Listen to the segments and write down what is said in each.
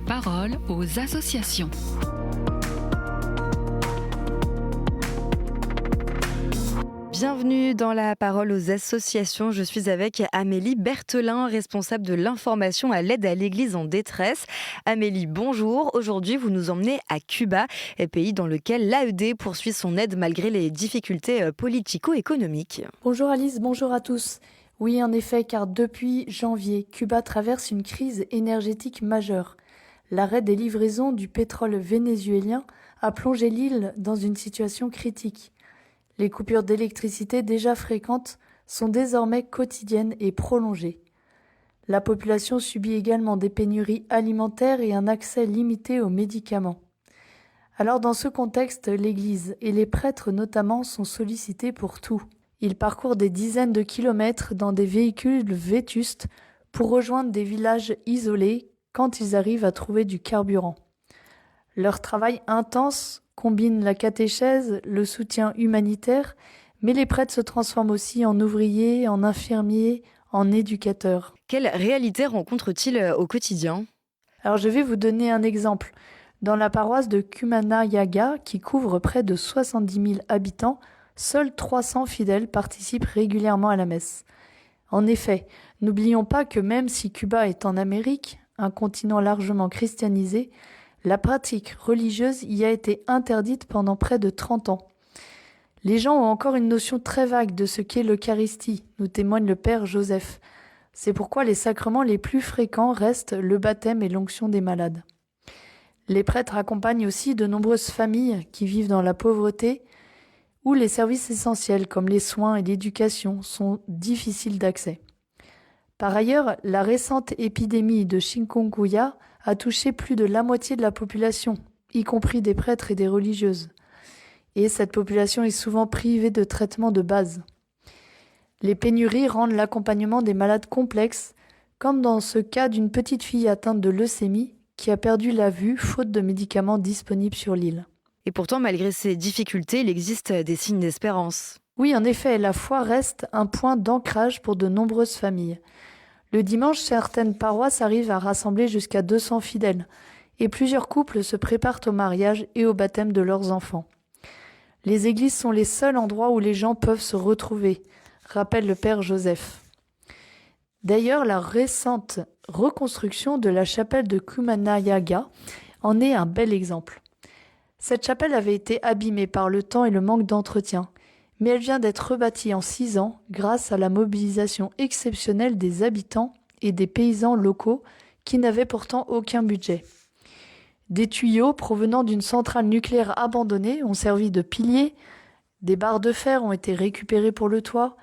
parole aux associations. Bienvenue dans la parole aux associations. Je suis avec Amélie Berthelin, responsable de l'information à l'aide à l'Église en détresse. Amélie, bonjour. Aujourd'hui, vous nous emmenez à Cuba, pays dans lequel l'AED poursuit son aide malgré les difficultés politico-économiques. Bonjour Alice, bonjour à tous. Oui, en effet, car depuis janvier, Cuba traverse une crise énergétique majeure. L'arrêt des livraisons du pétrole vénézuélien a plongé l'île dans une situation critique. Les coupures d'électricité déjà fréquentes sont désormais quotidiennes et prolongées. La population subit également des pénuries alimentaires et un accès limité aux médicaments. Alors dans ce contexte, l'Église et les prêtres notamment sont sollicités pour tout. Ils parcourent des dizaines de kilomètres dans des véhicules vétustes pour rejoindre des villages isolés quand ils arrivent à trouver du carburant. Leur travail intense combine la catéchèse, le soutien humanitaire, mais les prêtres se transforment aussi en ouvriers, en infirmiers, en éducateurs. Quelle réalité rencontrent-ils au quotidien ? Alors je vais vous donner un exemple. Dans la paroisse de Cumanayaga, qui couvre près de 70 000 habitants, seuls 300 fidèles participent régulièrement à la messe. En effet, n'oublions pas que même si Cuba est en Amérique, un continent largement christianisé, la pratique religieuse y a été interdite pendant près de 30 ans. Les gens ont encore une notion très vague de ce qu'est l'Eucharistie, nous témoigne le Père Joseph. C'est pourquoi les sacrements les plus fréquents restent le baptême et l'onction des malades. Les prêtres accompagnent aussi de nombreuses familles qui vivent dans la pauvreté, où les services essentiels comme les soins et l'éducation sont difficiles d'accès. Par ailleurs, la récente épidémie de chikungunya a touché plus de la moitié de la population, y compris des prêtres et des religieuses. Et cette population est souvent privée de traitements de base. Les pénuries rendent l'accompagnement des malades complexes, comme dans ce cas d'une petite fille atteinte de leucémie qui a perdu la vue faute de médicaments disponibles sur l'île. Et pourtant, malgré ces difficultés, il existe des signes d'espérance. Oui, en effet, la foi reste un point d'ancrage pour de nombreuses familles. Le dimanche, certaines paroisses arrivent à rassembler jusqu'à 200 fidèles, et plusieurs couples se préparent au mariage et au baptême de leurs enfants. Les églises sont les seuls endroits où les gens peuvent se retrouver, rappelle le Père Joseph. D'ailleurs, la récente reconstruction de la chapelle de Cumanayaga en est un bel exemple. Cette chapelle avait été abîmée par le temps et le manque d'entretien, mais elle vient d'être rebâtie en 6 ans grâce à la mobilisation exceptionnelle des habitants et des paysans locaux qui n'avaient pourtant aucun budget. Des tuyaux provenant d'une centrale nucléaire abandonnée ont servi de piliers, des barres de fer ont été récupérées pour le toit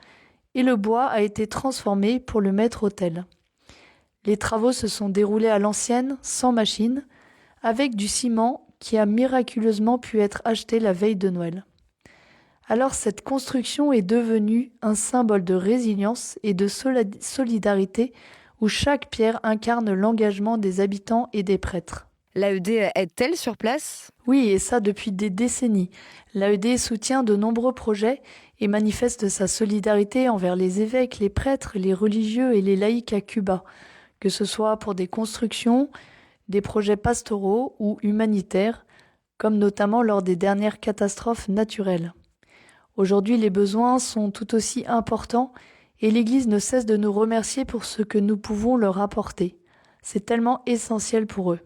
et le bois a été transformé pour le maître-autel. Les travaux se sont déroulés à l'ancienne, sans machine, avec du ciment qui a miraculeusement pu être acheté la veille de Noël. Alors cette construction est devenue un symbole de résilience et de solidarité où chaque pierre incarne l'engagement des habitants et des prêtres. L'AED aide-t-elle sur place ? Oui, et ça depuis des décennies. L'AED soutient de nombreux projets et manifeste sa solidarité envers les évêques, les prêtres, les religieux et les laïcs à Cuba, que ce soit pour des constructions, des projets pastoraux ou humanitaires, comme notamment lors des dernières catastrophes naturelles. Aujourd'hui, les besoins sont tout aussi importants et l'Église ne cesse de nous remercier pour ce que nous pouvons leur apporter. C'est tellement essentiel pour eux.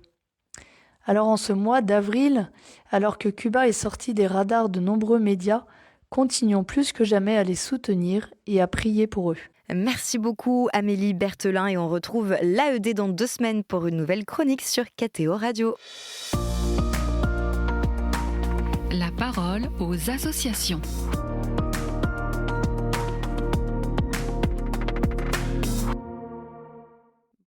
Alors en ce mois d'avril, alors que Cuba est sorti des radars de nombreux médias, continuons plus que jamais à les soutenir et à prier pour eux. Merci beaucoup Amélie Berthelin et on retrouve l'AED dans 2 semaines pour une nouvelle chronique sur KTO Radio. La parole aux associations.